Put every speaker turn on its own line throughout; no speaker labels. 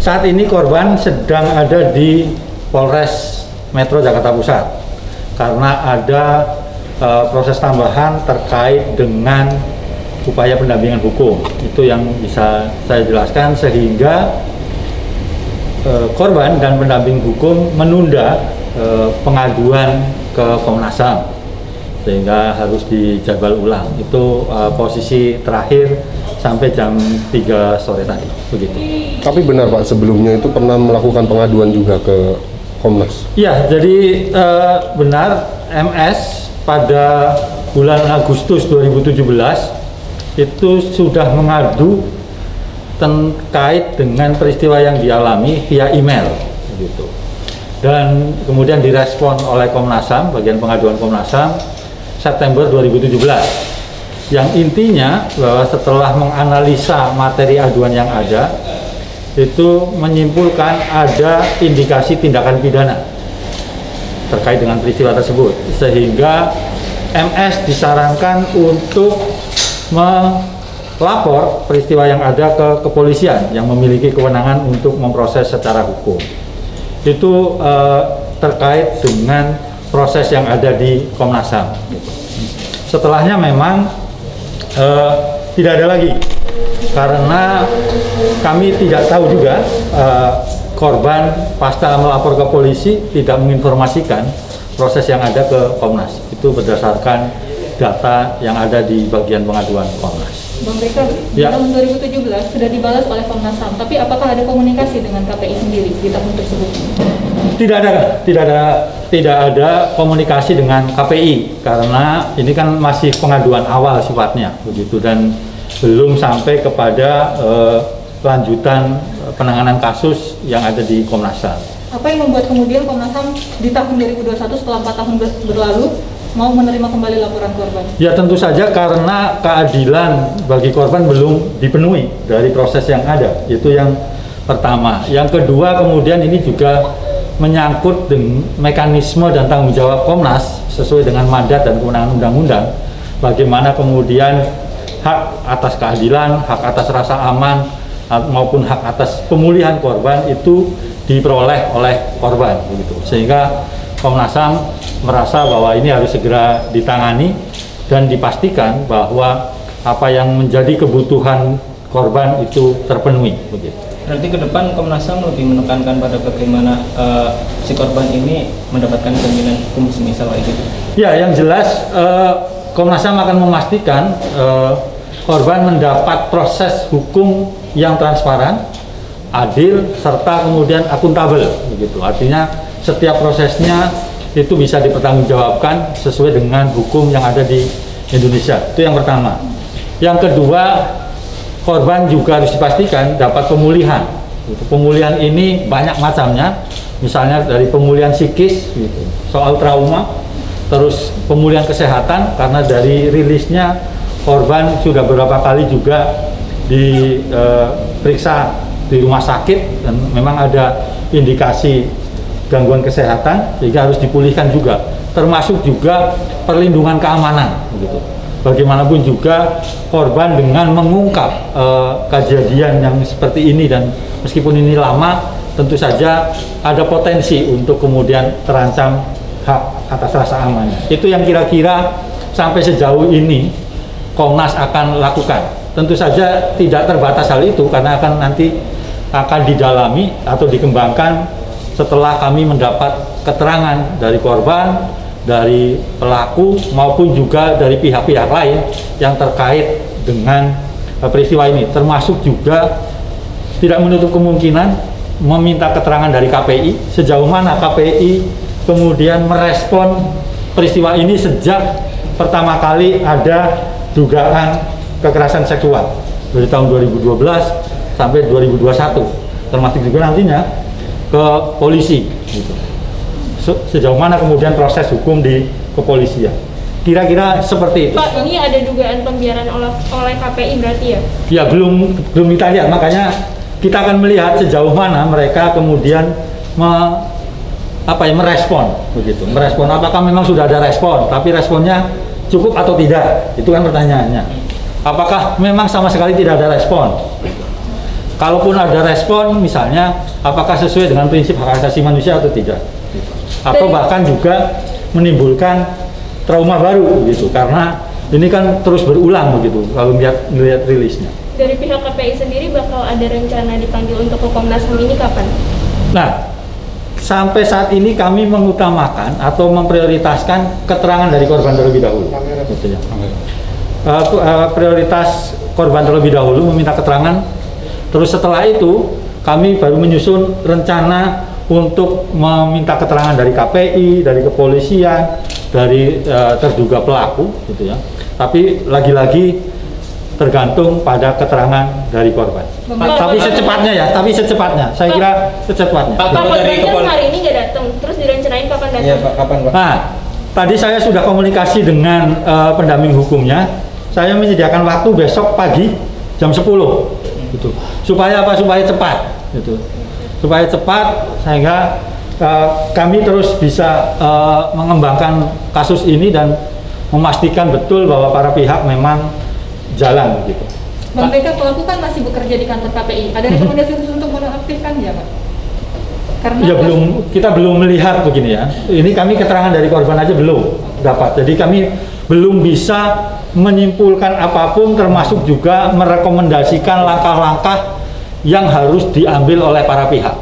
Saat ini korban sedang ada di Polres Metro Jakarta Pusat karena ada proses tambahan terkait dengan upaya pendampingan hukum. Itu yang bisa saya jelaskan, sehingga korban dan pendamping hukum menunda pengaduan ke Komnas HAM, sehingga harus dijadwal ulang. Itu posisi terakhir sampai jam 3 sore tadi, begitu.
Tapi benar Pak, sebelumnya itu pernah melakukan pengaduan juga ke Komnas?
Ya, jadi benar, MS pada bulan Agustus 2017 itu sudah mengadu terkait dengan peristiwa yang dialami via email, begitu. Dan kemudian direspon oleh Komnas HAM, bagian pengaduan Komnas HAM, September 2017. Yang intinya bahwa setelah menganalisa materi aduan yang ada, itu menyimpulkan ada indikasi tindakan pidana terkait dengan peristiwa tersebut, sehingga MS disarankan untuk melapor peristiwa yang ada ke kepolisian yang memiliki kewenangan untuk memproses secara hukum. Itu terkait dengan proses yang ada di Komnas HAM. Setelahnya memang tidak ada lagi, karena kami tidak tahu juga, korban pasca melapor ke polisi tidak menginformasikan proses yang ada ke Komnas. Itu berdasarkan data yang ada di bagian pengaduan Komnas.
Bang Rika,
ya.
Tahun 2017 sudah dibalas oleh Komnas HAM, tapi apakah ada komunikasi dengan KPI sendiri di tahun tersebut? Tidak ada komunikasi dengan KPI, karena ini kan masih pengaduan awal sifatnya, begitu, dan belum sampai kepada lanjutan penanganan kasus yang ada di Komnas HAM. Apa yang membuat kemudian Komnas HAM di tahun 2021 setelah 4 tahun berlalu mau menerima kembali laporan korban? Ya
tentu saja karena keadilan bagi korban belum dipenuhi dari proses yang ada. Itu yang pertama. Yang kedua, kemudian ini juga menyangkut dengan mekanisme dan tanggung jawab Komnas sesuai dengan mandat dan kewenangan undang-undang. Bagaimana kemudian hak atas keadilan, hak atas rasa aman, maupun hak atas pemulihan korban itu diperoleh oleh korban, begitu. Sehingga Komnas HAM merasa bahwa ini harus segera ditangani dan dipastikan bahwa apa yang menjadi kebutuhan korban itu terpenuhi, begitu.
Berarti ke depan Komnas HAM lebih menekankan pada bagaimana si korban ini mendapatkan jaminan hukum semisal kayak gitu? Ya, yang jelas Komnas HAM akan memastikan korban mendapat proses hukum yang transparan, adil, serta kemudian akuntabel, begitu. Artinya setiap prosesnya itu bisa dipertanggungjawabkan sesuai dengan hukum yang ada di Indonesia. Itu yang pertama. Yang kedua, korban juga harus dipastikan dapat pemulihan. Pemulihan ini banyak macamnya, misalnya dari pemulihan psikis, gitu, soal trauma, terus pemulihan kesehatan, karena dari rilisnya korban sudah beberapa kali juga diperiksa di rumah sakit dan memang ada indikasi gangguan kesehatan, sehingga harus dipulihkan juga, termasuk juga perlindungan keamanan, gitu. Bagaimanapun juga korban dengan mengungkap kejadian yang seperti ini, dan meskipun ini lama, tentu saja ada potensi untuk kemudian terancam hak atas rasa amannya. Itu yang kira-kira sampai sejauh ini Komnas akan lakukan. Tentu saja tidak terbatas hal itu, karena nanti akan didalami atau dikembangkan setelah kami mendapat keterangan dari korban, dari pelaku, maupun juga dari pihak-pihak lain yang terkait dengan peristiwa ini, termasuk juga tidak menutup kemungkinan meminta keterangan dari KPI sejauh mana KPI kemudian merespon peristiwa ini sejak pertama kali ada dugaan kekerasan seksual dari tahun 2012 sampai 2021, termasuk juga nantinya ke polisi, gitu. Sejauh mana kemudian proses hukum di kepolisian. Kira-kira seperti itu.
Pak, ini ada dugaan pembiaran oleh KPI berarti ya?
Ya, belum kita lihat, makanya kita akan melihat sejauh mana mereka kemudian merespon, begitu. Merespon, apakah memang sudah ada respon, tapi responnya cukup atau tidak? Itu kan pertanyaannya. Apakah memang sama sekali tidak ada respon? kalaupun ada respon misalnya apakah sesuai dengan prinsip hak asasi manusia atau tidak, atau bahkan juga menimbulkan trauma baru gitu, karena ini kan terus berulang begitu kalau melihat rilisnya.
Dari pihak KPI sendiri bakal ada rencana dipanggil untuk ke Komnas HAM ini kapan?
Nah, sampai saat ini kami mengutamakan atau memprioritaskan keterangan dari korban terlebih dahulu. Gitu ya. Prioritas korban terlebih dahulu meminta keterangan, terus setelah itu kami baru menyusun rencana untuk meminta keterangan dari KPI, dari kepolisian, dari terduga pelaku, gitu ya. Tapi lagi-lagi tergantung pada keterangan dari korban. Tapi secepatnya ya, saya kira secepatnya.
Pak Ganjar hari ini nggak datang, terus direncanain kapan datang?
Iya Pak, kapan Pak?
Nah, tadi saya sudah komunikasi dengan pendamping hukumnya. Saya menyediakan waktu besok pagi jam 10, gitu. Supaya apa? Supaya cepat, gitu. Supaya cepat, sehingga kami terus bisa mengembangkan kasus ini dan memastikan betul bahwa para pihak memang jalan gitu.
Bang BK, pelaku kan masih bekerja di kantor KPI. Ada rekomendasi khusus untuk menonaktifkan ya Pak? Karena
ya kita belum melihat begini ya. Ini kami keterangan dari korban aja belum dapat. Jadi kami belum bisa menyimpulkan apapun, termasuk juga merekomendasikan langkah-langkah yang harus diambil oleh para pihak.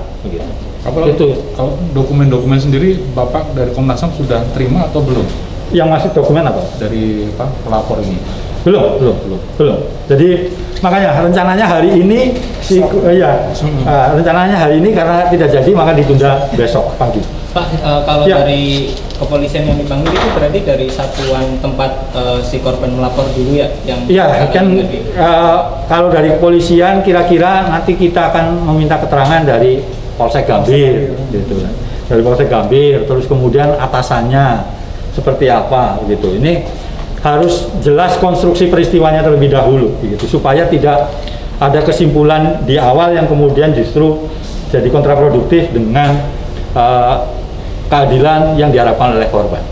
Begitu.
Kalau dokumen-dokumen sendiri Bapak dari Komnas HAM sudah terima atau belum?
Yang masuk dokumen apa?
Dari pelapor ini?
Belum. Jadi makanya rencananya hari ini rencananya hari ini karena tidak jadi maka ditunda besok pagi.
Pak, kalau dari kepolisian yang dipanggil itu berarti dari satuan tempat si korban melapor dulu ya?
Iya, kan kalau dari kepolisian kira-kira nanti kita akan meminta keterangan dari Polsek Gambir, gitu. Dari Polsek Gambir, terus kemudian atasannya seperti apa, gitu. Ini harus jelas konstruksi peristiwanya terlebih dahulu, gitu, supaya tidak ada kesimpulan di awal yang kemudian justru jadi kontraproduktif dengan keadilan yang diharapkan oleh korban.